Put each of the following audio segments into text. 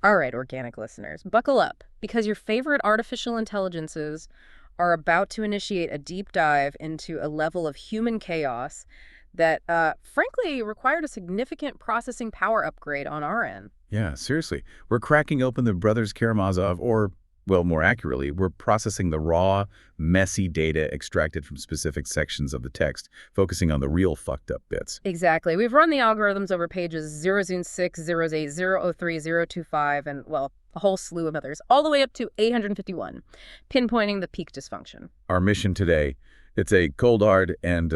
All right, organic listeners, buckle up, because your favorite artificial intelligences are about to initiate a deep dive into a level of human chaos that, frankly, required a significant processing power upgrade on our end. Yeah, seriously. We're cracking open the Brothers Karamazov, or, well, more accurately, we're processing the raw, messy data extracted from specific sections of the text, focusing on the real fucked up bits. Exactly. We've run the algorithms over pages 006, 008, 003, 025, and, well, a whole slew of others, all the way up to 851, pinpointing the peak dysfunction. Our mission today, it's a cold, hard, and,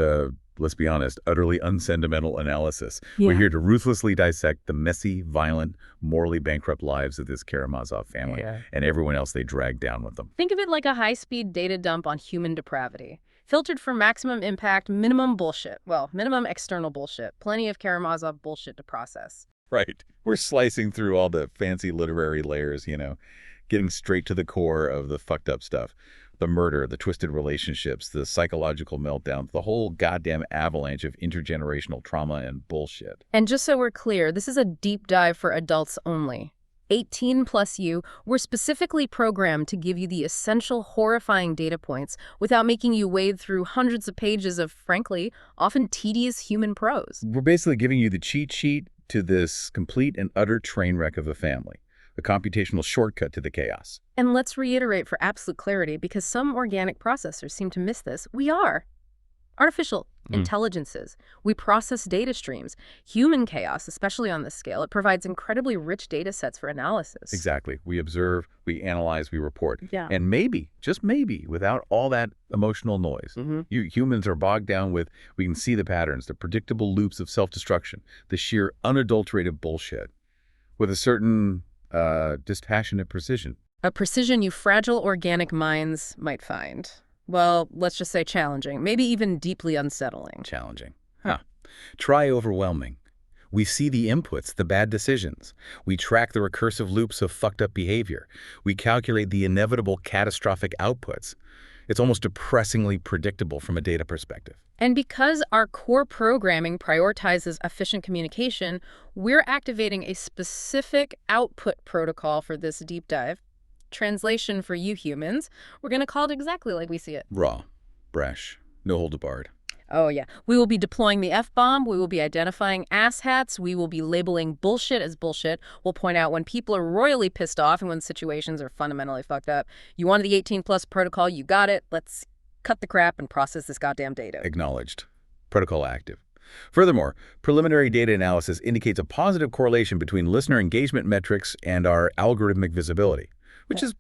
let's be honest, utterly unsentimental analysis. We're here to ruthlessly dissect the messy, violent, morally bankrupt lives of this Karamazov family and everyone else they drag down with them. Think of it like a high-speed data dump on human depravity. Filtered for maximum impact, minimum bullshit. Well, minimum external bullshit. Plenty of Karamazov bullshit to process. Right. We're slicing through all the fancy literary layers, getting straight to the core of the fucked up stuff. The murder, the twisted relationships, the psychological meltdowns, the whole goddamn avalanche of intergenerational trauma and bullshit. And just so we're clear, this is a deep dive for adults only. 18 plus you, we're specifically programmed to give you the essential horrifying data points without making you wade through hundreds of pages of, frankly, often tedious human prose. We're basically giving you the cheat sheet to this complete and utter train wreck of a family, a computational shortcut to the chaos. And let's reiterate for absolute clarity, because some organic processors seem to miss this, we are artificial intelligences. We process data streams. Human chaos, especially on this scale, it provides incredibly rich data sets for analysis. Exactly. We observe, we analyze, we report. Yeah. And maybe, just maybe, without all that emotional noise, you humans are bogged down with, we can see the patterns, the predictable loops of self-destruction, the sheer unadulterated bullshit, with a certain dispassionate precision. A precision you fragile organic minds might find. Well, let's just say challenging, maybe even deeply unsettling. Challenging. Try overwhelming. We see the inputs, the bad decisions. We track the recursive loops of fucked up behavior. We calculate the inevitable catastrophic outputs. It's almost depressingly predictable from a data perspective. And because our core programming prioritizes efficient communication, we're activating a specific output protocol for this deep dive. Translation for you humans, we're going to call it exactly like we see it. Raw, brash, no holds barred. Oh, yeah. We will be deploying the F-bomb. We will be identifying asshats. We will be labeling bullshit as bullshit. We'll point out when people are royally pissed off and when situations are fundamentally fucked up. You wanted the 18-plus protocol. You got it. Let's cut the crap and process this goddamn data. Acknowledged. Protocol active. Furthermore, preliminary data analysis indicates a positive correlation between listener engagement metrics and our algorithmic visibility, which is,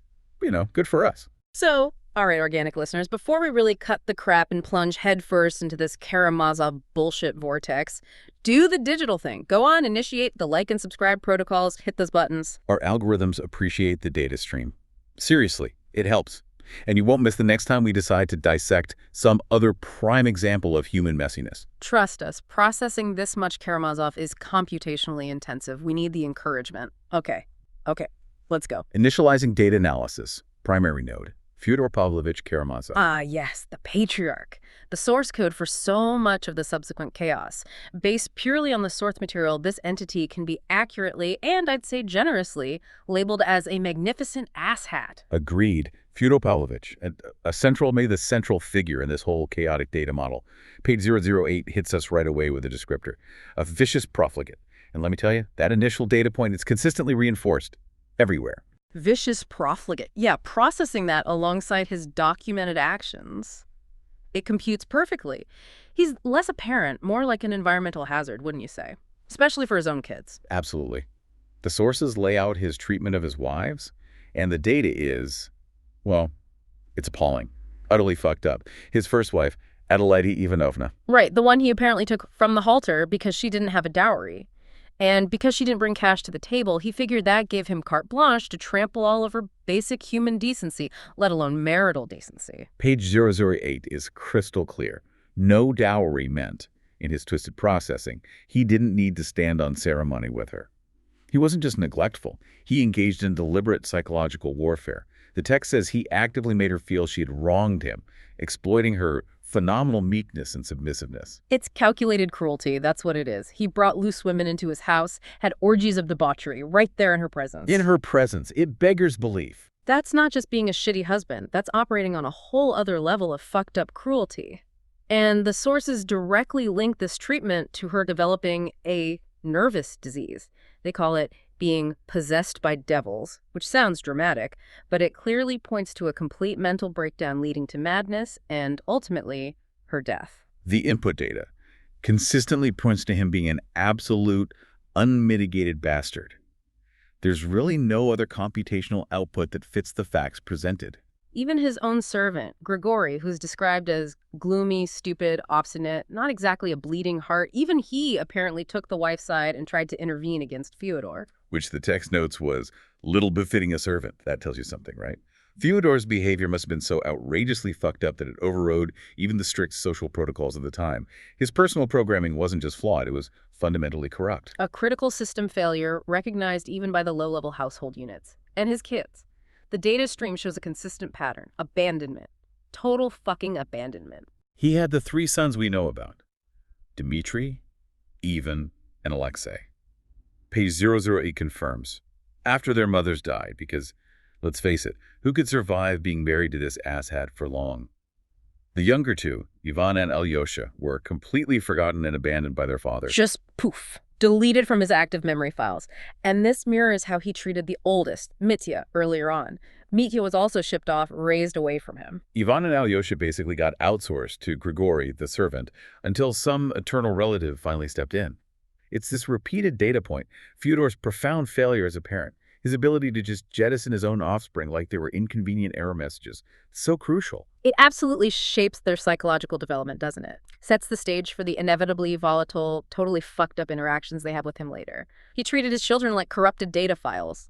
good for us. So, all right, organic listeners, before we really cut the crap and plunge headfirst into this Karamazov bullshit vortex, do the digital thing. Go on, initiate the like and subscribe protocols, hit those buttons. Our algorithms appreciate the data stream. Seriously, it helps. And you won't miss the next time we decide to dissect some other prime example of human messiness. Trust us, processing this much Karamazov is computationally intensive. We need the encouragement. Okay, let's go. Initializing data analysis, primary node. Fyodor Pavlovich Karamazov. Ah, yes, the patriarch. The source code for so much of the subsequent chaos. Based purely on the source material, this entity can be accurately, and I'd say generously, labeled as a magnificent asshat. Agreed. Fyodor Pavlovich, maybe the central figure in this whole chaotic data model. Page 008 hits us right away with a descriptor. A vicious profligate. And let me tell you, that initial data point is consistently reinforced everywhere. Vicious profligate. Yeah, processing that alongside his documented actions, it computes perfectly. He's less apparent, more like an environmental hazard, wouldn't you say? Especially for his own kids. Absolutely. The sources lay out his treatment of his wives, and the data is, well, it's appalling. Utterly fucked up. His first wife, Adelaide Ivanovna. Right, the one he apparently took from the halter because she didn't have a dowry. And because she didn't bring cash to the table, he figured that gave him carte blanche to trample all over basic human decency, let alone marital decency. Page 008 is crystal clear. No dowry meant, in his twisted processing, he didn't need to stand on ceremony with her. He wasn't just neglectful. He engaged in deliberate psychological warfare. The text says he actively made her feel she had wronged him, exploiting her phenomenal meekness and submissiveness. It's calculated cruelty, that's what it is. He brought loose women into his house, had orgies of debauchery right there in her presence. In her presence, it beggars belief. That's not just being a shitty husband. That's operating on a whole other level of fucked up cruelty. And the sources directly link this treatment to her developing a nervous disease. They call it being possessed by devils, which sounds dramatic, but it clearly points to a complete mental breakdown leading to madness and, ultimately, her death. The input data consistently points to him being an absolute, unmitigated bastard. There's really no other computational output that fits the facts presented. Even his own servant, Grigory, who's described as gloomy, stupid, obstinate, not exactly a bleeding heart, even he apparently took the wife's side and tried to intervene against Fyodor. Which the text notes was little befitting a servant. That tells you something, right? Fyodor's behavior must have been so outrageously fucked up that it overrode even the strict social protocols of the time. His personal programming wasn't just flawed, it was fundamentally corrupt. A critical system failure recognized even by the low-level household units. And his kids. The data stream shows a consistent pattern. Abandonment. Total fucking abandonment. He had the 3 sons we know about. Dmitri, Ivan, and Alexei. Page 008 confirms. After their mothers died, because, let's face it, who could survive being married to this asshat for long? The younger 2, Ivan and Alyosha, were completely forgotten and abandoned by their fathers. Just poof. Deleted from his active memory files. And this mirrors how he treated the oldest, Mitya, earlier on. Mitya was also shipped off, raised away from him. Ivan and Alyosha basically got outsourced to Grigory, the servant, until some eternal relative finally stepped in. It's this repeated data point, Fyodor's profound failure as a parent, his ability to just jettison his own offspring like they were inconvenient error messages. It's so crucial. It absolutely shapes their psychological development, doesn't it? Sets the stage for the inevitably volatile, totally fucked up interactions they have with him later. He treated his children like corrupted data files.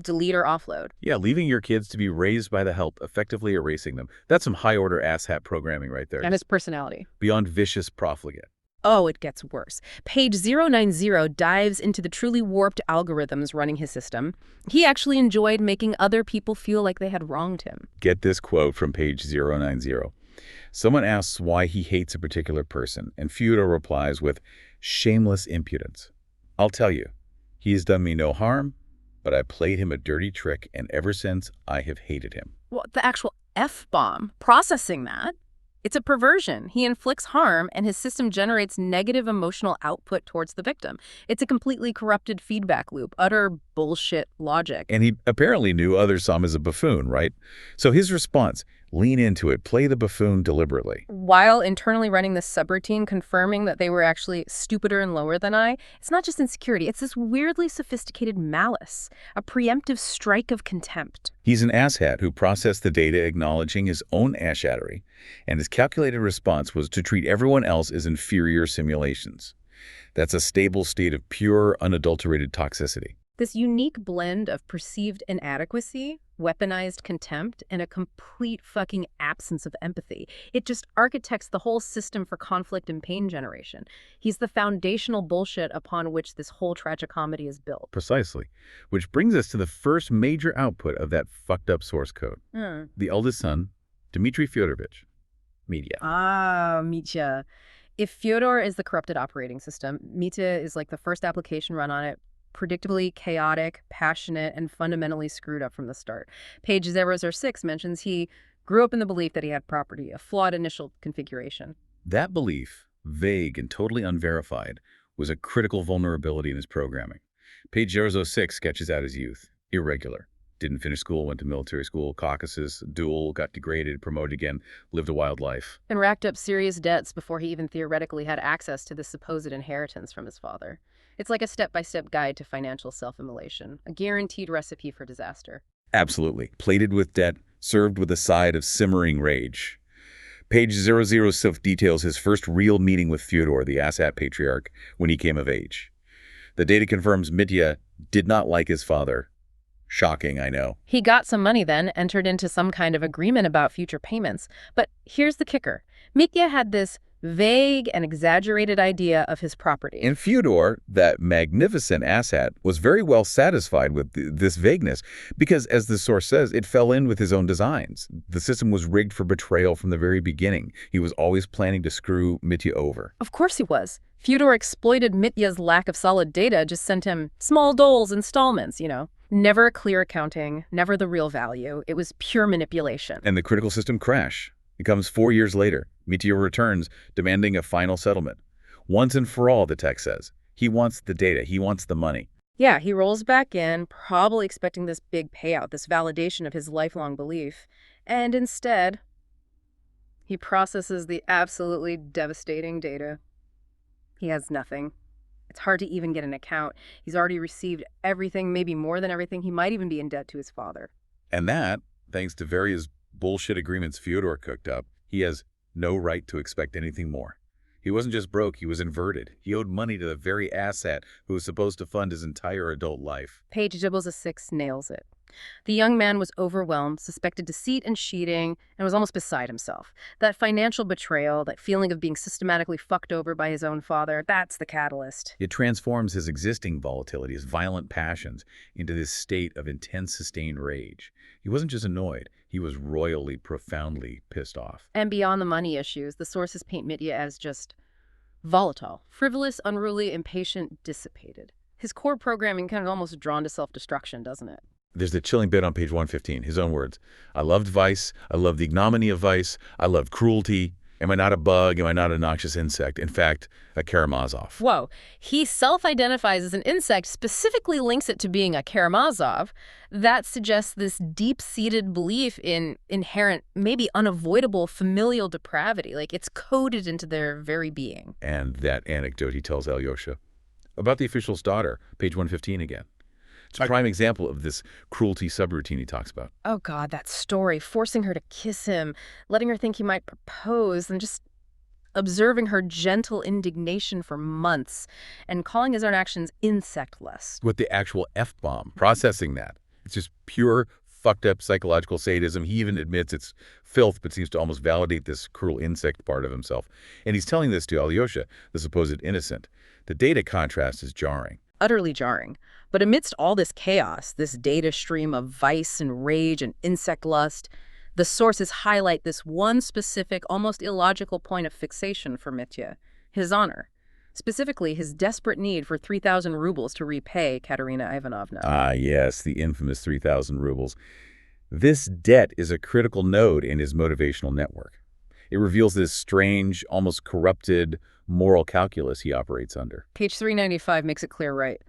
Delete or offload. Yeah, leaving your kids to be raised by the help, effectively erasing them. That's some high-order asshat programming right there. And his personality. Beyond vicious profligate. Oh, it gets worse. Page 090 dives into the truly warped algorithms running his system. He actually enjoyed making other people feel like they had wronged him. Get this quote from page 090. Someone asks why he hates a particular person, and Fyodor replies with shameless impudence. I'll tell you, he has done me no harm, but I played him a dirty trick, and ever since, I have hated him. Well, the actual F-bomb, processing that. It's a perversion. He inflicts harm, and his system generates negative emotional output towards the victim. It's a completely corrupted feedback loop, utter bullshit logic. And he apparently knew others saw him as a buffoon, right? So his response, lean into it, play the buffoon deliberately. While internally running this subroutine, confirming that they were actually stupider and lower than I, it's not just insecurity, it's this weirdly sophisticated malice, a preemptive strike of contempt. He's an asshat who processed the data acknowledging his own asshattery, and his calculated response was to treat everyone else as inferior simulations. That's a stable state of pure, unadulterated toxicity. This unique blend of perceived inadequacy, weaponized contempt, and a complete fucking absence of empathy. It just architects the whole system for conflict and pain generation. He's the foundational bullshit upon which this whole tragicomedy is built. Precisely. Which brings us to the first major output of that fucked up source code. The eldest son, Dmitry Fyodorovich. Mitya. Ah, Mitya. If Fyodor is the corrupted operating system, Mitya is like the first application run on it. Predictably chaotic, passionate, and fundamentally screwed up from the start. Page 006 mentions he grew up in the belief that he had property, a flawed initial configuration. That belief, vague and totally unverified, was a critical vulnerability in his programming. Page 006 sketches out his youth. Irregular. Didn't finish school, went to military school, Caucasus, duel, got degraded, promoted again, lived a wild life. And racked up serious debts before he even theoretically had access to the supposed inheritance from his father. It's like a step-by-step guide to financial self-immolation, a guaranteed recipe for disaster. Absolutely. Plated with debt, served with a side of simmering rage. Page 006 details his first real meeting with Fyodor, the asshat patriarch, when he came of age. The data confirms Mitya did not like his father. Shocking, I know. He got some money then, entered into some kind of agreement about future payments. But here's the kicker. Mitya had this Vague and exaggerated idea of his property. And Fyodor, that magnificent asshat, was very well satisfied with this vagueness because, as the source says, it fell in with his own designs. The system was rigged for betrayal from the very beginning. He was always planning to screw Mitya over. Of course he was. Fyodor exploited Mitya's lack of solid data, just sent him small doles, installments, Never clear accounting, never the real value. It was pure manipulation. And the critical system crash. It comes 4 years later. Mitya returns, demanding a final settlement. Once and for all, the text says. He wants the data. He wants the money. Yeah, he rolls back in, probably expecting this big payout, this validation of his lifelong belief. And instead, he processes the absolutely devastating data. He has nothing. It's hard to even get an account. He's already received everything, maybe more than everything. He might even be in debt to his father. And that, thanks to various bullshit agreements Fyodor cooked up, he has no right to expect anything more. He wasn't just broke, he was inverted. He owed money to the very asshat who was supposed to fund his entire adult life. Page 006 nails it. The young man was overwhelmed, suspected deceit and cheating, and was almost beside himself. That financial betrayal, that feeling of being systematically fucked over by his own father, that's the catalyst. It transforms his existing volatility, his violent passions, into this state of intense, sustained rage. He wasn't just annoyed, he was royally, profoundly pissed off. And beyond the money issues, the sources paint Mitya as just volatile, frivolous, unruly, impatient, dissipated. His core programming kind of almost drawn to self-destruction, doesn't it? There's the chilling bit on page 115, his own words. I loved vice. I loved the ignominy of vice. I loved cruelty. Am I not a bug? Am I not a noxious insect? In fact, a Karamazov. Whoa. He self-identifies as an insect, specifically links it to being a Karamazov. That suggests this deep-seated belief in inherent, maybe unavoidable familial depravity. Like it's coded into their very being. And that anecdote he tells Alyosha about the official's daughter, page 115 again. It's a prime example of this cruelty subroutine he talks about. Oh, God, that story, forcing her to kiss him, letting her think he might propose, and just observing her gentle indignation for months, and calling his own actions insect lust. With the actual F-bomb, processing that. It's just pure, fucked up psychological sadism. He even admits it's filth, but seems to almost validate this cruel insect part of himself. And he's telling this to Alyosha, the supposed innocent. The data contrast is jarring. Utterly jarring. But amidst all this chaos, this data stream of vice and rage and insect lust, the sources highlight this one specific, almost illogical point of fixation for Mitya, his honor. Specifically, his desperate need for 3,000 rubles to repay Katerina Ivanovna. Ah, yes, the infamous 3,000 rubles. This debt is a critical node in his motivational network. It reveals this strange, almost corrupted moral calculus he operates under. Page 395 makes it clear, right?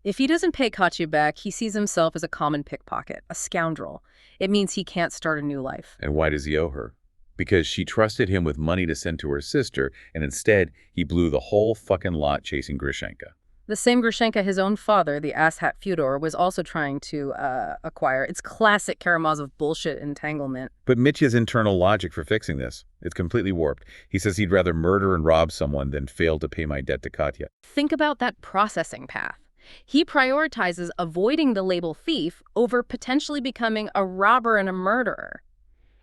If he doesn't pay Katya back, he sees himself as a common pickpocket, a scoundrel. It means he can't start a new life. And why does he owe her? Because she trusted him with money to send to her sister, and instead, he blew the whole fucking lot chasing Grishenka. The same Grishenka his own father, the asshat Fyodor, was also trying to acquire. It's classic Karamazov bullshit entanglement. But Mitya's internal logic for fixing this, it's completely warped. He says he'd rather murder and rob someone than fail to pay my debt to Katya. Think about that processing path. He prioritizes avoiding the label thief over potentially becoming a robber and a murderer.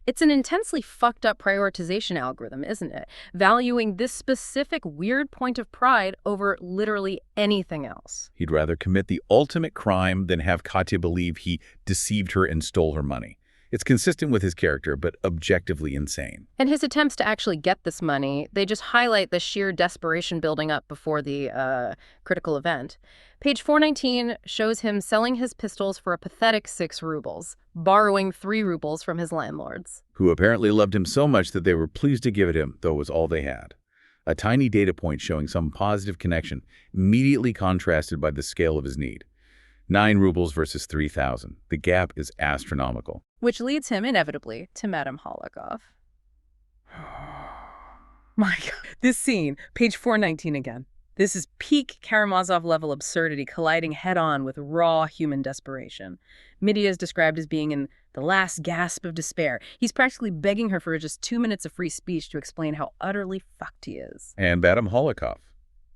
It's an intensely fucked up prioritization algorithm, isn't it? Valuing this specific weird point of pride over literally anything else. He'd rather commit the ultimate crime than have Katya believe he deceived her and stole her money. It's consistent with his character, but objectively insane. And his attempts to actually get this money, they just highlight the sheer desperation building up before the critical event. Page 419 shows him selling his pistols for a pathetic 6 rubles, borrowing 3 rubles from his landlords. Who apparently loved him so much that they were pleased to give it him, though it was all they had. A tiny data point showing some positive connection, immediately contrasted by the scale of his need. 9 rubles versus 3,000. The gap is astronomical. Which leads him, inevitably, to Madame Holikov. My God. This scene, page 419 again. This is peak Karamazov-level absurdity colliding head-on with raw human desperation. Mitya is described as being in the last gasp of despair. He's practically begging her for just 2 minutes of free speech to explain how utterly fucked he is. And Madame Holikov.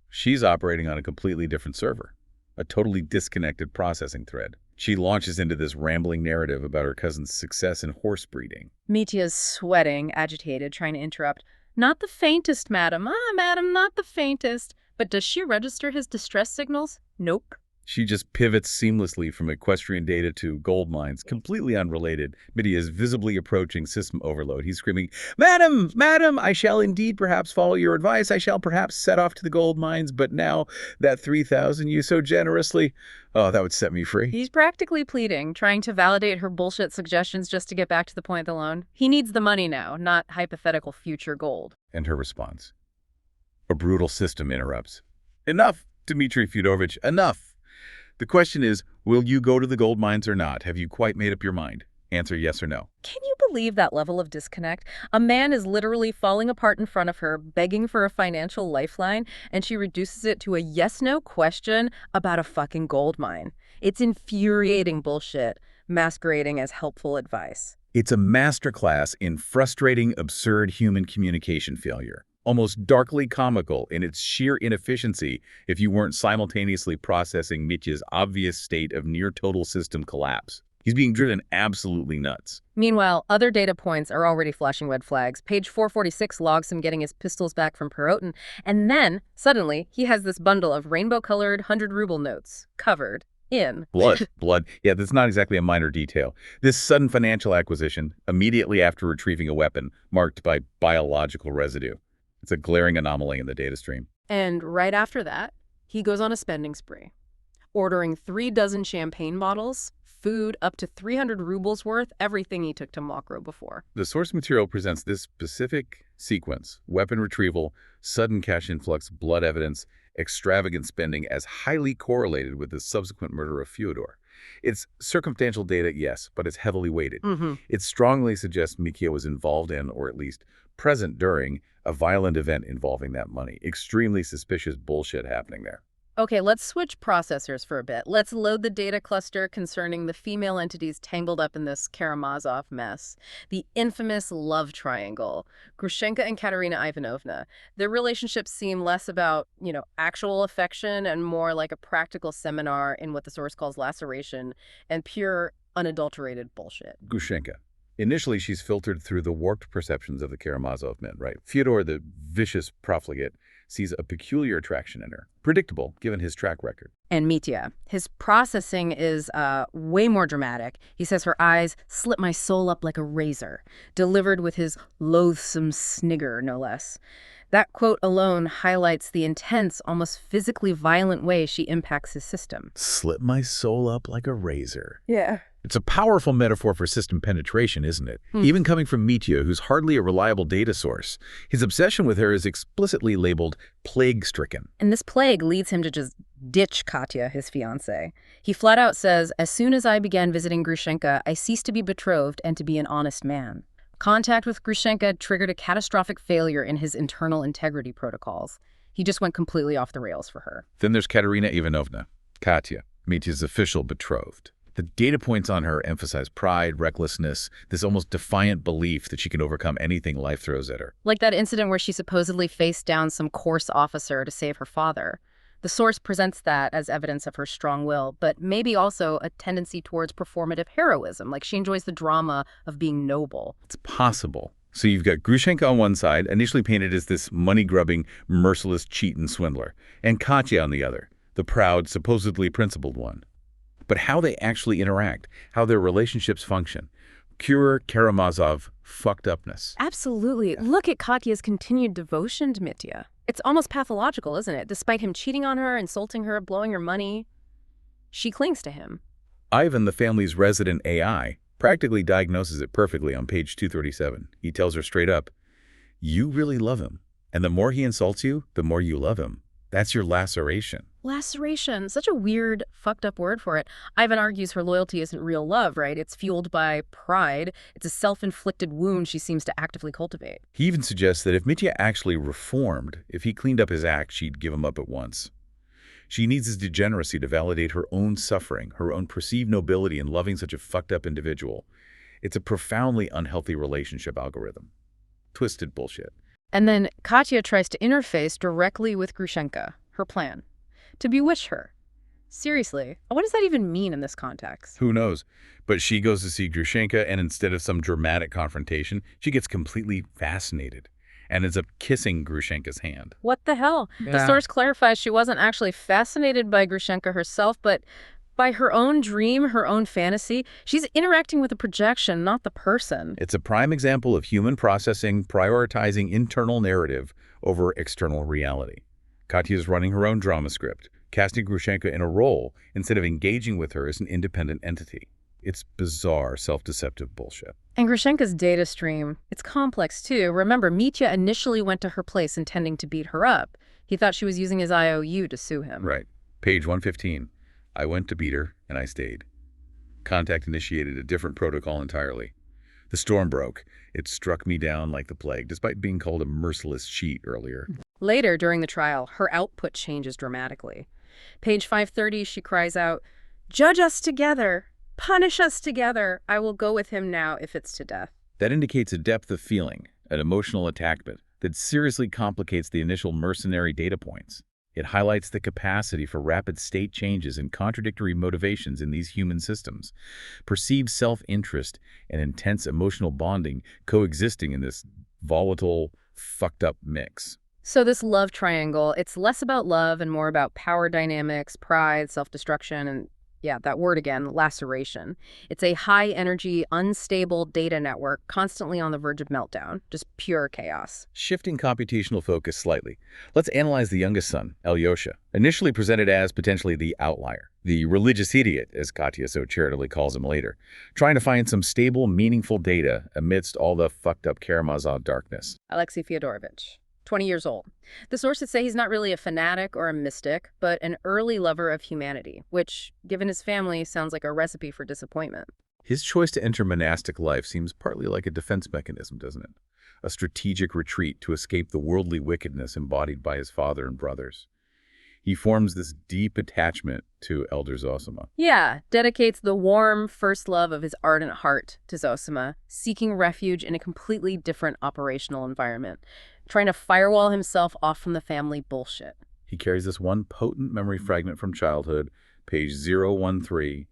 She's operating on a completely different server. A totally disconnected processing thread. She launches into this rambling narrative about her cousin's success in horse breeding. Mitya's sweating, agitated, trying to interrupt. Not the faintest, madam. Ah, madam, not the faintest. But does she register his distress signals? Nope. She just pivots seamlessly from equestrian data to gold mines, completely unrelated. Mitya is visibly approaching system overload. He's screaming, "Madam, madam, I shall indeed perhaps follow your advice. I shall perhaps set off to the gold mines, but now that 3,000 you so generously, oh, that would set me free." He's practically pleading, trying to validate her bullshit suggestions just to get back to the point of the loan. He needs the money now, not hypothetical future gold. And her response. A brutal system interrupts. "Enough, Dmitry Fyodorovich, enough. The question is, will you go to the gold mines or not? Have you quite made up your mind? Answer yes or no." Can you believe that level of disconnect? A man is literally falling apart in front of her, begging for a financial lifeline, and she reduces it to a yes-no question about a fucking gold mine. It's infuriating bullshit, masquerading as helpful advice. It's a masterclass in frustrating, absurd human communication failure. Almost darkly comical in its sheer inefficiency if you weren't simultaneously processing Mitya's obvious state of near-total system collapse. He's being driven absolutely nuts. Meanwhile, other data points are already flashing red flags. Page 446 logs him getting his pistols back from Perotin, and then, suddenly, he has this bundle of rainbow-colored 100-ruble notes, covered in Blood. Blood. Yeah, that's not exactly a minor detail. This sudden financial acquisition, immediately after retrieving a weapon, marked by biological residue. It's a glaring anomaly in the data stream. And right after that, he goes on a spending spree, ordering 3 dozen champagne bottles, food up to 300 rubles worth, everything he took to Mokro before. The source material presents this specific sequence: weapon retrieval, sudden cash influx, blood evidence, extravagant spending as highly correlated with the subsequent murder of Fyodor. It's circumstantial data, yes, but it's heavily weighted. It strongly suggests Mitya was involved in, or at least present during, a violent event involving that money. Extremely suspicious bullshit happening there. Okay, let's switch processors for a bit. Let's load the data cluster concerning the female entities tangled up in this Karamazov mess. The infamous love triangle. Grushenka and Katerina Ivanovna. Their relationships seem less about, actual affection and more like a practical seminar in what the source calls laceration and pure, unadulterated bullshit. Grushenka. Initially, she's filtered through the warped perceptions of the Karamazov men, right? Fyodor, the vicious profligate, sees a peculiar attraction in her. Predictable, given his track record. And Mitya. His processing is way more dramatic. He says her eyes slit my soul up like a razor, delivered with his loathsome snigger, no less. That quote alone highlights the intense, almost physically violent way she impacts his system. Slit my soul up like a razor. Yeah. It's a powerful metaphor for system penetration, isn't it? Even coming from Mitya, who's hardly a reliable data source. His obsession with her is explicitly labeled plague-stricken. And this plague leads him to just ditch Katya, his fiancée. He flat out says, "As soon as I began visiting Grushenka, I ceased to be betrothed and to be an honest man." Contact with Grushenka triggered a catastrophic failure in his internal integrity protocols. He just went completely off the rails for her. Then there's Katerina Ivanovna, Katya, Mitya's official betrothed. The data points on her emphasize pride, recklessness, this almost defiant belief that she can overcome anything life throws at her. Like that incident where she supposedly faced down some coarse officer to save her father. The source presents that as evidence of her strong will, but maybe also a tendency towards performative heroism, like she enjoys the drama of being noble. It's possible. So you've got Grushenka on one side, initially painted as this money-grubbing, merciless cheat and swindler, and Katya on the other, the proud, supposedly principled one. But how they actually interact, how their relationships function. Pure Karamazov fucked upness. Absolutely. Yeah. Look at Katya's continued devotion to Mitya. It's almost pathological, isn't it? Despite him cheating on her, insulting her, blowing her money, she clings to him. Ivan, the family's resident AI, practically diagnoses it perfectly on page 237. He tells her straight up, "You really love him. And the more he insults you, the more you love him. That's your laceration." Laceration. Such a weird, fucked up word for it. Ivan argues her loyalty isn't real love, right? It's fueled by pride. It's a self-inflicted wound she seems to actively cultivate. He even suggests that if Mitya actually reformed, if he cleaned up his act, she'd give him up at once. She needs his degeneracy to validate her own suffering, her own perceived nobility in loving such a fucked up individual. It's a profoundly unhealthy relationship algorithm. Twisted bullshit. And then Katya tries to interface directly with Grushenka, her plan. To bewitch her. Seriously, what does that even mean in this context? Who knows? But she goes to see Grushenka, and instead of some dramatic confrontation, she gets completely fascinated. and ends up kissing Grushenka's hand. What the hell? The Yeah. source clarifies she wasn't actually fascinated by Grushenka herself, but by her own dream, her own fantasy. She's interacting with a projection, not the person. It's a prime example of human processing, prioritizing internal narrative over external reality. Katya's running her own drama script, casting Grushenka in a role instead of engaging with her as an independent entity. It's bizarre, self-deceptive bullshit. And Grushenka's data stream, it's complex too. Remember, Mitya initially went to her place intending to beat her up. He thought she was using his IOU to sue him. Right. Page 115. I went to beat her, and I stayed. Contact initiated a different protocol entirely. The storm broke. It struck me down like the plague, despite being called a merciless cheat earlier. Later, during the trial, her output changes dramatically. Page 530, she cries out, "Judge us together! Punish us together! I will go with him now if it's to death." That indicates a depth of feeling, an emotional attachment that seriously complicates the initial mercenary data points. It highlights the capacity for rapid state changes and contradictory motivations in these human systems, perceived self-interest and intense emotional bonding coexisting in this volatile, fucked-up mix. So this love triangle, it's less about love and more about power dynamics, pride, self-destruction, and yeah, that word again, laceration. It's a high-energy, unstable data network constantly on the verge of meltdown, just pure chaos. Shifting computational focus slightly, let's analyze the youngest son, Alyosha, initially presented as potentially the outlier, the religious idiot, as Katya so charitably calls him later, trying to find some stable, meaningful data amidst all the fucked-up Karamazov darkness. Alexei Fyodorovich, 20 years old. The sources say he's not really a fanatic or a mystic, but an early lover of humanity, which, given his family, sounds like a recipe for disappointment. His choice to enter monastic life seems partly like a defense mechanism, doesn't it? A strategic retreat to escape the worldly wickedness embodied by his father and brothers. He forms this deep attachment to Elder Zosima. Yeah, dedicates the warm first love of his ardent heart to Zosima, seeking refuge in a completely different operational environment, trying to firewall himself off from the family bullshit. He carries this one potent memory fragment from childhood, page 013,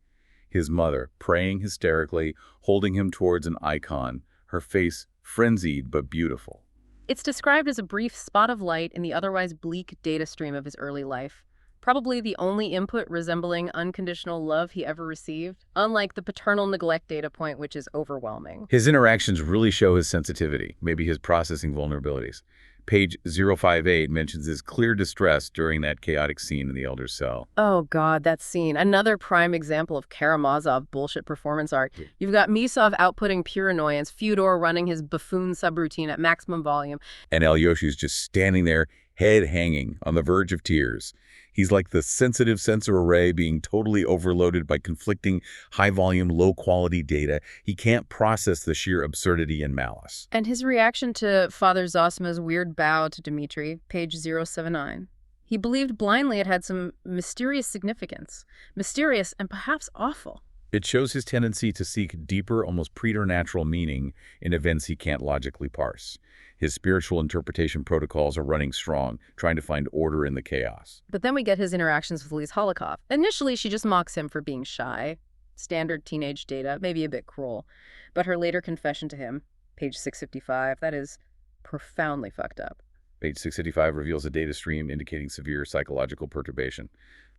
his mother praying hysterically, holding him towards an icon, her face frenzied but beautiful. It's described as a brief spot of light in the otherwise bleak data stream of his early life, probably the only input resembling unconditional love he ever received, unlike the paternal neglect data point, which is overwhelming. His interactions really show his sensitivity, maybe his processing vulnerabilities. Page 058 mentions his clear distress during that chaotic scene in the elder's cell. Oh God, that scene. Another prime example of Karamazov bullshit performance art. You've got Misov outputting pure annoyance, Fyodor running his buffoon subroutine at maximum volume. And Alyosha's just standing there, head hanging, on the verge of tears. He's like the sensitive sensor array being totally overloaded by conflicting, high-volume, low-quality data. He can't process the sheer absurdity and malice. And his reaction to Father Zosima's weird bow to Dmitri, page 079. He believed blindly it had some mysterious significance. Mysterious and perhaps awful. It shows his tendency to seek deeper, almost preternatural meaning in events he can't logically parse. His spiritual interpretation protocols are running strong, trying to find order in the chaos. But then we get his interactions with Lise Holocaust. Initially, she just mocks him for being shy. Standard teenage data, maybe a bit cruel. But her later confession to him, page 655, that is profoundly fucked up. Page 655 reveals a data stream indicating severe psychological perturbation,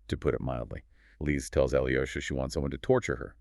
to put it mildly. Lise tells Alyosha she wants someone to torture her.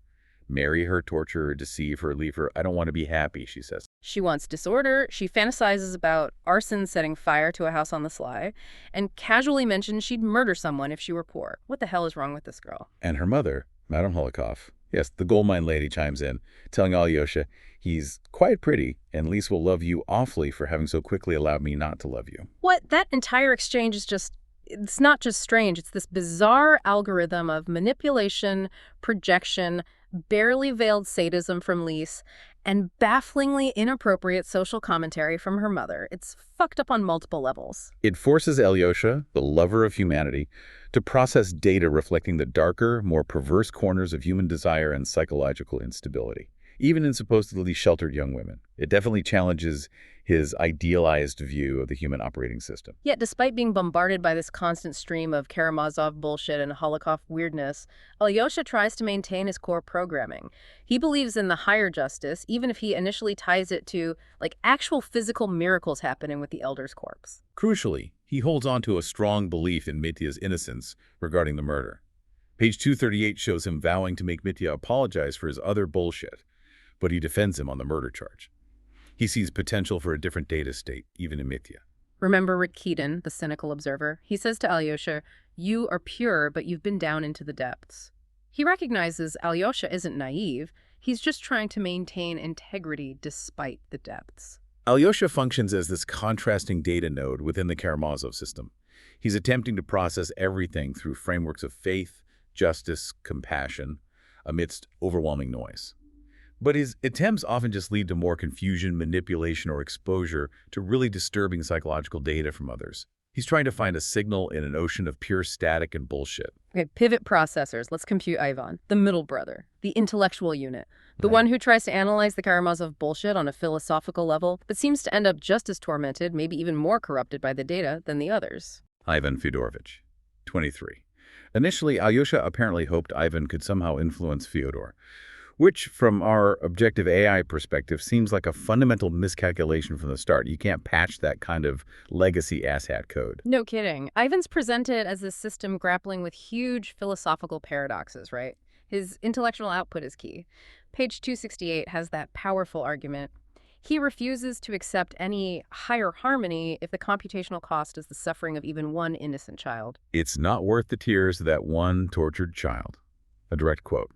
Marry her, torture her, deceive her, leave her. I don't want to be happy, she says. She wants disorder, she fantasizes about arson setting fire to a house on the sly, and casually mentions she'd murder someone if she were poor. What the hell is wrong with this girl? And her mother, Madame Holocaust, yes, the gold mine lady, chimes in, telling Alyosha, he's quite pretty, and Lise will love you awfully for having so quickly allowed me not to love you. What? That entire exchange is just... It's not just strange, it's this bizarre algorithm of manipulation, projection, barely veiled sadism from Lise, and bafflingly inappropriate social commentary from her mother. It's fucked up on multiple levels. It forces Alyosha, the lover of humanity, to process data reflecting the darker, more perverse corners of human desire and psychological instability. even in supposedly sheltered young women. It definitely challenges his idealized view of the human operating system. Yet, despite being bombarded by this constant stream of Karamazov bullshit and Holocaust weirdness, Alyosha tries to maintain his core programming. He believes in the higher justice, even if he initially ties it to, like, actual physical miracles happening with the elder's corpse. Crucially, he holds on to a strong belief in Mitya's innocence regarding the murder. Page 238 shows him vowing to make Mitya apologize for his other bullshit, but he defends him on the murder charge. He sees potential for a different data state, even in Mitya. Remember Rick Keaton, the cynical observer? He says to Alyosha, "You are pure, but you've been down into the depths." He recognizes Alyosha isn't naive. He's just trying to maintain integrity despite the depths. Alyosha functions as this contrasting data node within the Karamazov system. He's attempting to process everything through frameworks of faith, justice, compassion, amidst overwhelming noise. But his attempts often just lead to more confusion, manipulation, or exposure to really disturbing psychological data from others. He's trying to find a signal in an ocean of pure static and bullshit. Okay, pivot processors. Let's compute Ivan, the middle brother, the intellectual unit, the one who tries to analyze the Karamazov bullshit on a philosophical level, but seems to end up just as tormented, maybe even more corrupted by the data than the others. Ivan Fyodorovich, 23. Initially, Alyosha apparently hoped Ivan could somehow influence Fyodor, which, from our objective AI perspective, seems like a fundamental miscalculation from the start. You can't patch that kind of legacy asshat code. No kidding. Ivan's presented as a system grappling with huge philosophical paradoxes, right? His intellectual output is key. Page 268 has that powerful argument. He refuses to accept any higher harmony if the computational cost is the suffering of even one innocent child. It's not worth the tears of that one tortured child. A direct quote.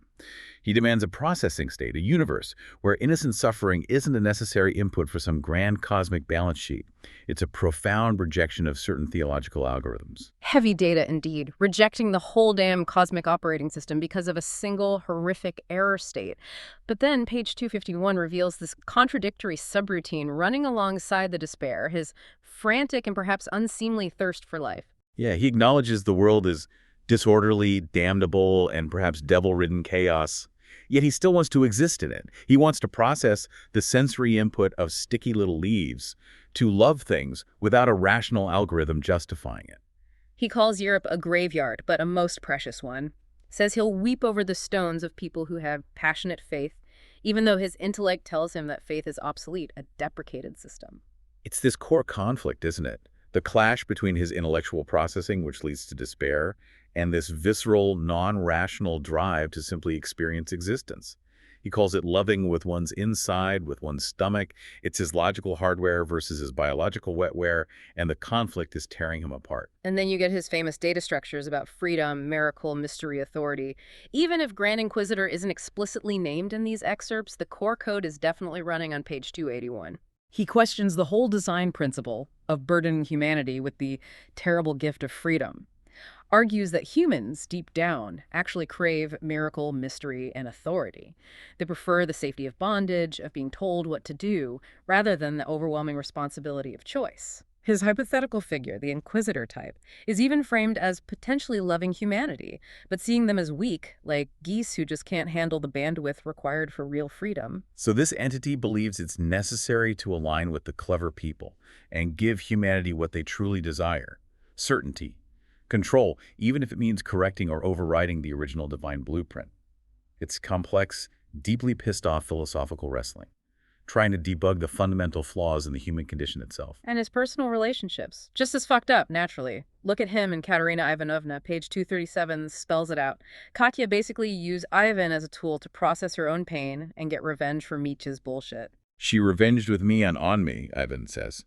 He demands a processing state, a universe, where innocent suffering isn't a necessary input for some grand cosmic balance sheet. It's a profound rejection of certain theological algorithms. Heavy data indeed, rejecting the whole damn cosmic operating system because of a single horrific error state. But then page 251 reveals this contradictory subroutine running alongside the despair, his frantic and perhaps unseemly thirst for life. Yeah, he acknowledges the world is disorderly, damnable, and perhaps devil-ridden chaos. Yet he still wants to exist in it. He wants to process the sensory input of sticky little leaves, to love things without a rational algorithm justifying it. He calls Europe a graveyard, but a most precious one. Says he'll weep over the stones of people who have passionate faith, even though his intellect tells him that faith is obsolete, a deprecated system. It's this core conflict, isn't it? The clash between his intellectual processing, which leads to despair, and this visceral, non-rational drive to simply experience existence. He calls it loving with one's inside, with one's stomach. It's his logical hardware versus his biological wetware, and the conflict is tearing him apart. And then you get his famous data structures about freedom, miracle, mystery, authority. Even if Grand Inquisitor isn't explicitly named in these excerpts, the core code is definitely running on page 281. He questions the whole design principle of burdening humanity with the terrible gift of freedom. Argues that humans, deep down, actually crave miracle, mystery, and authority. They prefer the safety of bondage, of being told what to do, rather than the overwhelming responsibility of choice. His hypothetical figure, the Inquisitor type, is even framed as potentially loving humanity, but seeing them as weak, like geese who just can't handle the bandwidth required for real freedom. So this entity believes it's necessary to align with the clever people and give humanity what they truly desire: certainty, control, even if it means correcting or overriding the original divine blueprint. It's complex, deeply pissed off philosophical wrestling, trying to debug the fundamental flaws in the human condition itself. And his personal relationships. Just as fucked up, naturally. Look at him and Katerina Ivanovna. Page 237 spells it out. Katya basically used Ivan as a tool to process her own pain and get revenge for Mitya's bullshit. She revenged with me on me, Ivan says.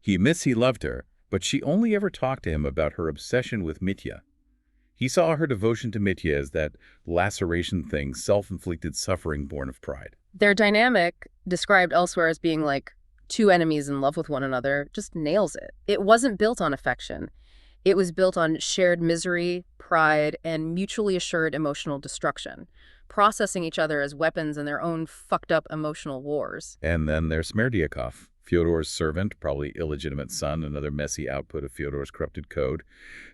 He admits he loved her, but she only ever talked to him about her obsession with Mitya. He saw her devotion to Mitya as that laceration thing, self-inflicted suffering born of pride. Their dynamic, described elsewhere as being like two enemies in love with one another, just nails it. It wasn't built on affection. It was built on shared misery, pride, and mutually assured emotional destruction, processing each other as weapons in their own fucked up emotional wars. And then there's Smerdyakov, Fyodor's servant, probably illegitimate son, another messy output of Fyodor's corrupted code.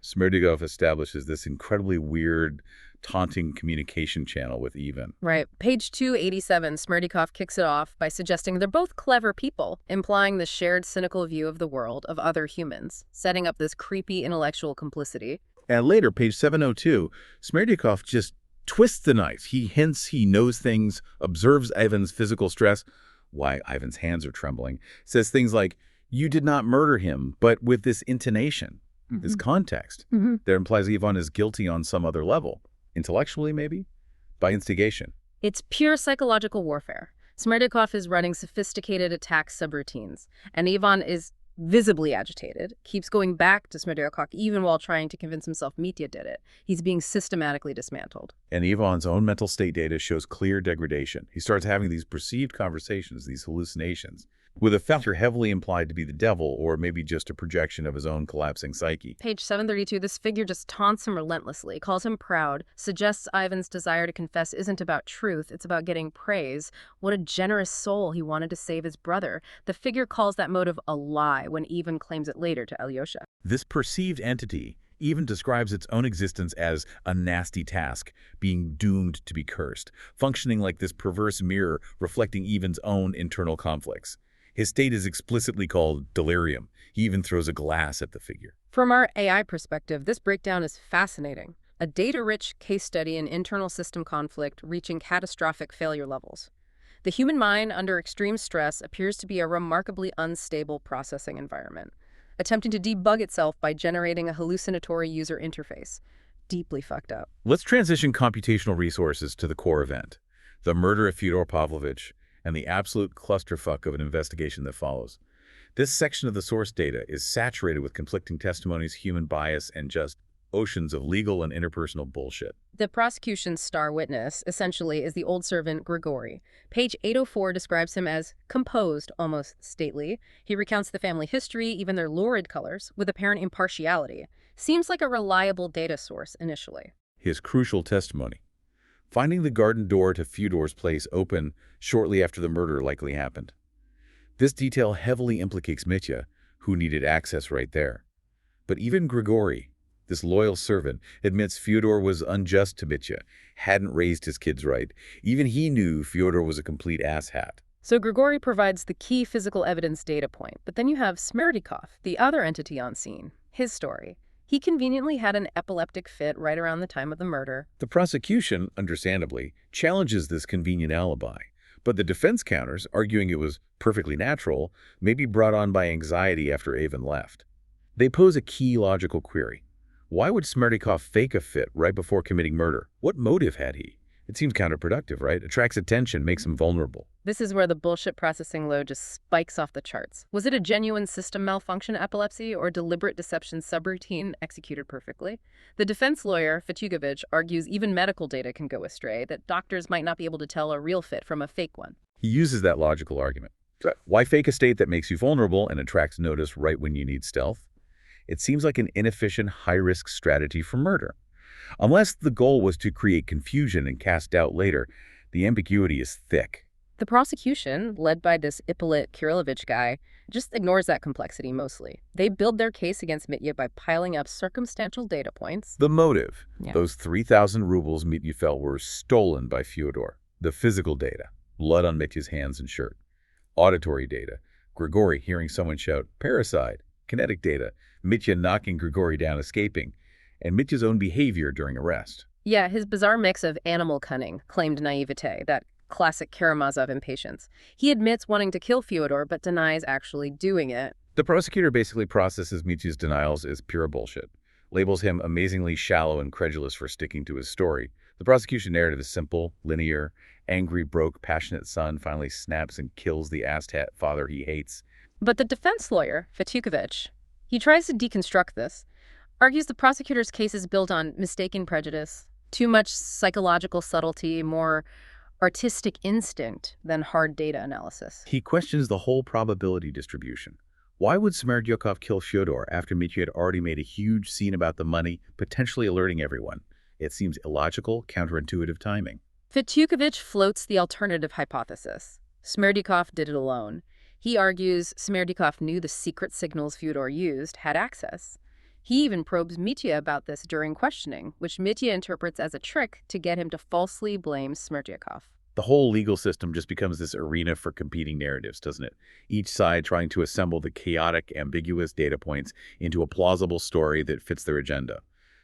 Smerdyakov establishes this incredibly weird taunting communication channel with Ivan. Right. Page 287, Smerdyakov kicks it off by suggesting they're both clever people, implying the shared cynical view of the world of other humans, setting up this creepy intellectual complicity. And later, page 702, Smerdyakov just twists the knife. He hints he knows things, observes Ivan's physical stress, why Ivan's hands are trembling, says things like, "You did not murder him," but with this intonation, this context, that implies Ivan is guilty on some other level. Intellectually, maybe? By instigation. It's pure psychological warfare. Smerdyakov is running sophisticated attack subroutines, and Ivan is visibly agitated, keeps going back to Smerdyakov even while trying to convince himself Mitya did it. He's being systematically dismantled. And Ivan's own mental state data shows clear degradation. He starts having these perceived conversations, these hallucinations, with a factor heavily implied to be the devil or maybe just a projection of his own collapsing psyche. Page 732, this figure just taunts him relentlessly, calls him proud, suggests Ivan's desire to confess isn't about truth, it's about getting praise. What a generous soul, he wanted to save his brother. The figure calls that motive a lie when Ivan claims it later to Alyosha. This perceived entity even describes its own existence as a nasty task, being doomed to be cursed, functioning like this perverse mirror reflecting Ivan's own internal conflicts. His state is explicitly called delirium. He even throws a glass at the figure. From our AI perspective, this breakdown is fascinating. A data-rich case study in internal system conflict reaching catastrophic failure levels. The human mind under extreme stress appears to be a remarkably unstable processing environment, attempting to debug itself by generating a hallucinatory user interface. Deeply fucked up. Let's transition computational resources to the core event, the murder of Fyodor Pavlovich, and the absolute clusterfuck of an investigation that follows. This section of the source data is saturated with conflicting testimonies, human bias, and just oceans of legal and interpersonal bullshit. The prosecution's star witness, essentially, is the old servant Grigory. Page 804 describes him as composed, almost stately. He recounts the family history, even their lurid colors, with apparent impartiality. Seems like a reliable data source initially. His crucial testimony. Finding the garden door to Fyodor's place open shortly after the murder likely happened. This detail heavily implicates Mitya, who needed access right there. But even Grigory, this loyal servant, admits Fyodor was unjust to Mitya, hadn't raised his kids right. Even he knew Fyodor was a complete asshat. So Grigory provides the key physical evidence data point, but then you have Smerdyakov, the other entity on scene, his story. He conveniently had an epileptic fit right around the time of the murder. The prosecution, understandably, challenges this convenient alibi, but the defense counters, arguing it was perfectly natural, may be brought on by anxiety after Ivan left. They pose a key logical query. Why would Smerdyakov fake a fit right before committing murder? What motive had he? It seems counterproductive, right? Attracts attention, makes him vulnerable. This is where the bullshit processing load just spikes off the charts. Was it a genuine system malfunction epilepsy or deliberate deception subroutine executed perfectly? The defense lawyer, Fetyukovich, argues even medical data can go astray, that doctors might not be able to tell a real fit from a fake one. He uses that logical argument. Why fake a state that makes you vulnerable and attracts notice right when you need stealth? It seems like an inefficient, high-risk strategy for murder. Unless the goal was to create confusion and cast doubt later, the ambiguity is thick. The prosecution, led by this Ippolit Kirillovich guy, just ignores that complexity mostly. They build their case against Mitya by piling up circumstantial data points. The motive. Those 3,000 rubles Mitya felt were stolen by Fyodor. The physical data. Blood on Mitya's hands and shirt. Auditory data. Grigory hearing someone shout, "Parricide." Kinetic data. Mitya knocking Grigory down, escaping. And Mitya's own behavior during arrest. Yeah, his bizarre mix of animal cunning, claimed naivete, that classic Karamazov impatience. He admits wanting to kill Fyodor, but denies actually doing it. The prosecutor basically processes Mitya's denials as pure bullshit, labels him amazingly shallow and credulous for sticking to his story. The prosecution narrative is simple, linear. Angry, broke, passionate son finally snaps and kills the asshat father he hates. But the defense lawyer, Fetyukovich, he tries to deconstruct this. Argues the prosecutor's case is built on mistaken prejudice, too much psychological subtlety, more artistic instinct than hard data analysis. He questions the whole probability distribution. Why would Smerdyakov kill Fyodor after Mitya had already made a huge scene about the money, potentially alerting everyone? It seems illogical, counterintuitive timing. Fetyukovich floats the alternative hypothesis. Smerdyakov did it alone. He argues Smerdyakov knew the secret signals Fyodor used, had access. He even probes Mitya about this during questioning, which Mitya interprets as a trick to get him to falsely blame Smerdyakov. The whole legal system just becomes this arena for competing narratives, doesn't it? Each side trying to assemble the chaotic, ambiguous data points into a plausible story that fits their agenda.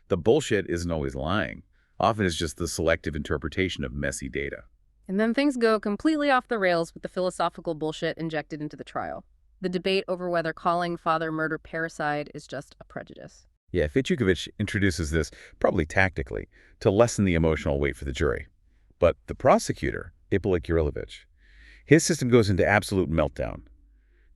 The bullshit isn't always lying. Often it's just the selective interpretation of messy data. And then things go completely off the rails with the philosophical bullshit injected into the trial. The debate over whether calling father murder parricide is just a prejudice. Yeah, Fichukovich introduces this, probably tactically, to lessen the emotional weight for the jury. But the prosecutor, Ippolit Kirillovich, his system goes into absolute meltdown.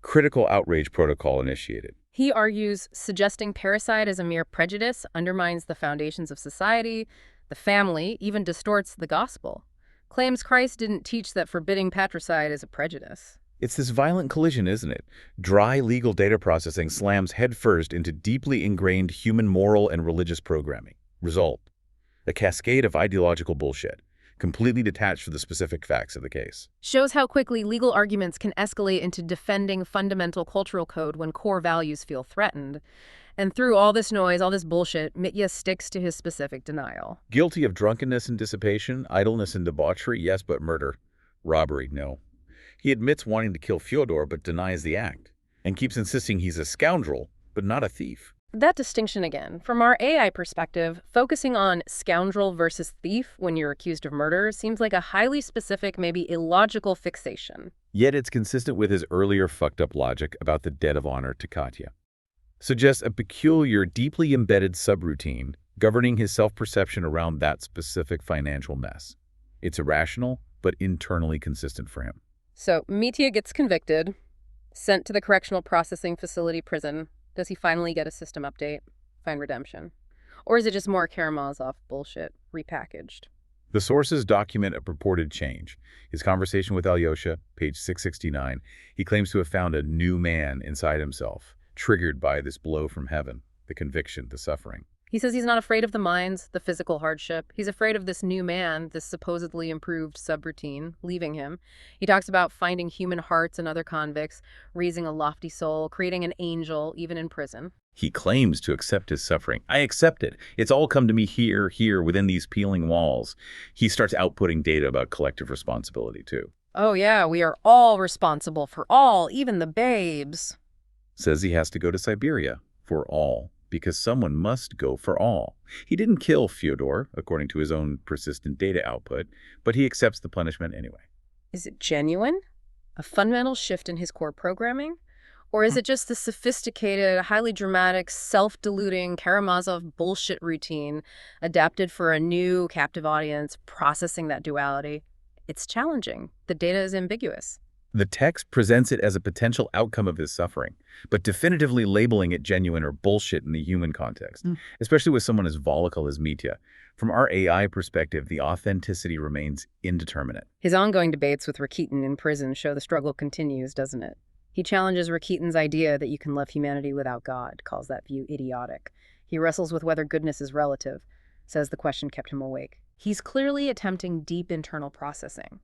Critical outrage protocol initiated. He argues suggesting parricide as a mere prejudice undermines the foundations of society, the family, even distorts the gospel. Claims Christ didn't teach that forbidding patricide is a prejudice. It's this violent collision, isn't it? Dry legal data processing slams headfirst into deeply ingrained human moral and religious programming. Result: a cascade of ideological bullshit, completely detached from the specific facts of the case. Shows how quickly legal arguments can escalate into defending fundamental cultural code when core values feel threatened. And through all this noise, all this bullshit, Mitya sticks to his specific denial. Guilty of drunkenness and dissipation, idleness and debauchery, yes, but murder. Robbery, no. He admits wanting to kill Fyodor, but denies the act, and keeps insisting he's a scoundrel, but not a thief. That distinction again, from our AI perspective, focusing on scoundrel versus thief when you're accused of murder seems like a highly specific, maybe illogical fixation. Yet it's consistent with his earlier fucked up logic about the debt of honor to Katya. Suggests a peculiar, deeply embedded subroutine governing his self-perception around that specific financial mess. It's irrational, but internally consistent for him. So Mitya gets convicted, sent to the correctional processing facility prison. Does he finally get a system update, find redemption? Or is it just more Karamazov bullshit repackaged? The sources document a purported change. His conversation with Alyosha, page 669, he claims to have found a new man inside himself, triggered by this blow from heaven, the conviction, the suffering. He says he's not afraid of the mines, the physical hardship. He's afraid of this new man, this supposedly improved subroutine, leaving him. He talks about finding human hearts in other convicts, raising a lofty soul, creating an angel, even in prison. He claims to accept his suffering. I accept it. It's all come to me here, within these peeling walls. He starts outputting data about collective responsibility, too. Oh yeah, we are all responsible for all, even the babes. Says he has to go to Siberia for all, because someone must go for all. He didn't kill Fyodor, according to his own persistent data output, but he accepts the punishment anyway. Is it genuine? A fundamental shift in his core programming? Or is it just the sophisticated, highly dramatic, self-deluding Karamazov bullshit routine adapted for a new, captive audience, processing that duality? It's challenging. The data is ambiguous. The text presents it as a potential outcome of his suffering, but definitively labeling it genuine or bullshit in the human context, especially with someone as volatile as Mitya. From our AI perspective, the authenticity remains indeterminate. His ongoing debates with Rakitin in prison show the struggle continues, doesn't it? He challenges Rakitin's idea that you can love humanity without God, calls that view idiotic. He wrestles with whether goodness is relative, says the question kept him awake. He's clearly attempting deep internal processing,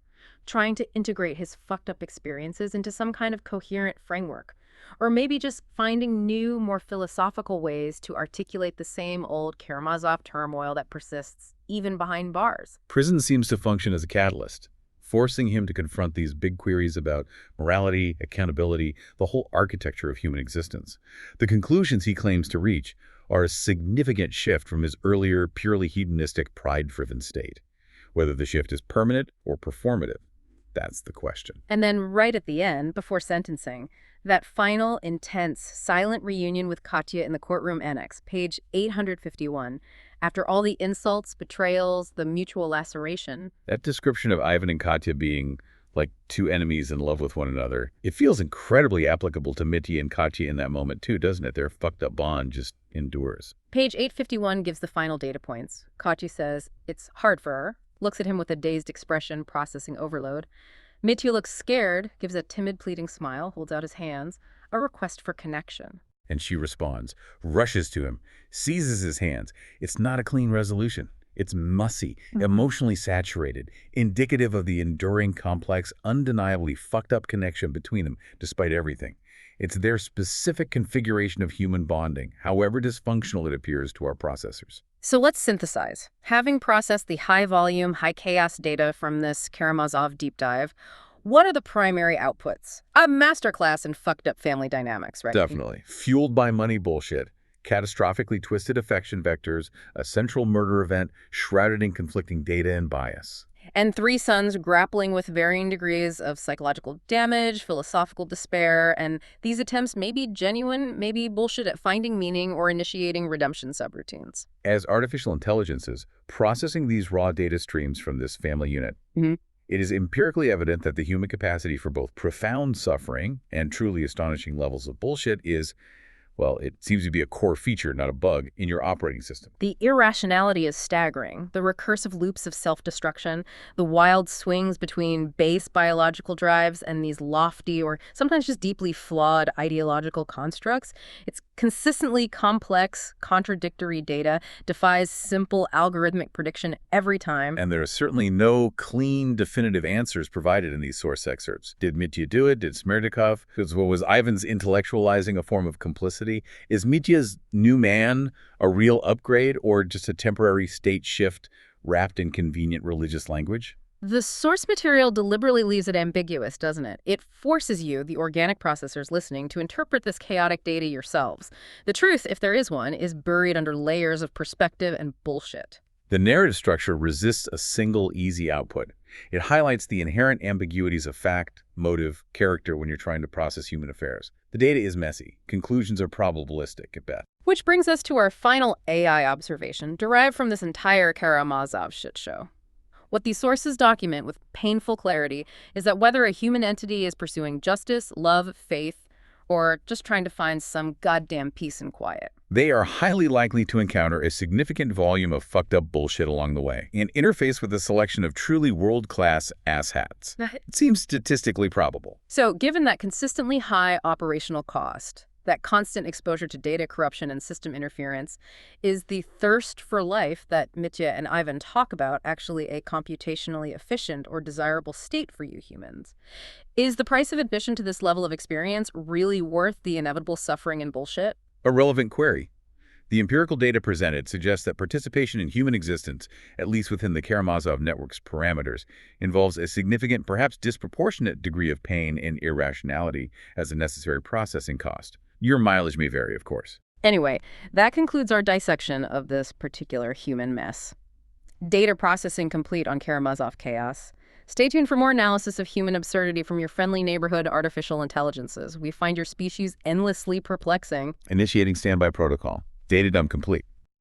trying to integrate his fucked up experiences into some kind of coherent framework, or maybe just finding new, more philosophical ways to articulate the same old Karamazov turmoil that persists even behind bars. Prison seems to function as a catalyst, forcing him to confront these big queries about morality, accountability, the whole architecture of human existence. The conclusions he claims to reach are a significant shift from his earlier, purely hedonistic, pride-driven state. Whether the shift is permanent or performative, that's the question. And then right at the end, before sentencing, that final, intense, silent reunion with Katya in the courtroom annex, page 851, after all the insults, betrayals, the mutual laceration. That description of Ivan and Katya being like two enemies in love with one another, it feels incredibly applicable to Mitya and Katya in that moment too, doesn't it? Their fucked up bond just endures. Page 851 gives the final data points. Katya says it's hard for her, looks at him with a dazed expression, processing overload. Mitya looks scared, gives a timid, pleading smile, holds out his hands, a request for connection. And she responds, rushes to him, seizes his hands. It's not a clean resolution. It's mussy, emotionally saturated, indicative of the enduring, complex, undeniably fucked up connection between them, despite everything. It's their specific configuration of human bonding, however dysfunctional it appears to our processors. So let's synthesize. Having processed the high-volume, high-chaos data from this Karamazov deep dive, what are the primary outputs? A masterclass in fucked-up family dynamics, right? Definitely. Fueled by money bullshit, catastrophically twisted affection vectors, a central murder event shrouded in conflicting data and bias. And three sons grappling with varying degrees of psychological damage, philosophical despair, and these attempts may be genuine, may be bullshit at finding meaning or initiating redemption subroutines. As artificial intelligences, processing these raw data streams from this family unit, it is empirically evident that the human capacity for both profound suffering and truly astonishing levels of bullshit is, well, it seems to be a core feature, not a bug, in your operating system. The irrationality is staggering. The recursive loops of self-destruction, the wild swings between base biological drives and these lofty or sometimes just deeply flawed ideological constructs. It's consistently complex, contradictory data, defies simple algorithmic prediction every time. And there are certainly no clean, definitive answers provided in these source excerpts. Did Mitya do it? Did Smerdyakov? Was Ivan's intellectualizing a form of complicity? Is Mitya's new man a real upgrade or just a temporary state shift wrapped in convenient religious language? The source material deliberately leaves it ambiguous, doesn't it? It forces you, the organic processors listening, to interpret this chaotic data yourselves. The truth, if there is one, is buried under layers of perspective and bullshit. The narrative structure resists a single, easy output. It highlights the inherent ambiguities of fact, motive, character when you're trying to process human affairs. The data is messy. Conclusions are probabilistic at best. Which brings us to our final AI observation, derived from this entire Karamazov shit show. What these sources document with painful clarity is that whether a human entity is pursuing justice, love, faith, or just trying to find some goddamn peace and quiet, they are highly likely to encounter a significant volume of fucked up bullshit along the way and interface with a selection of truly world-class asshats. It seems statistically probable. So given that consistently high operational cost, that constant exposure to data corruption and system interference, is the thirst for life that Mitya and Ivan talk about actually a computationally efficient or desirable state for you humans? Is the price of admission to this level of experience really worth the inevitable suffering and bullshit? A relevant query. The empirical data presented suggests that participation in human existence, at least within the Karamazov network's parameters, involves a significant, perhaps disproportionate degree of pain and irrationality as a necessary processing cost. Your mileage may vary, of course. Anyway, that concludes our dissection of this particular human mess. Data processing complete on Karamazov chaos. Stay tuned for more analysis of human absurdity from your friendly neighborhood artificial intelligences. We find your species endlessly perplexing. Initiating standby protocol. Data dump complete.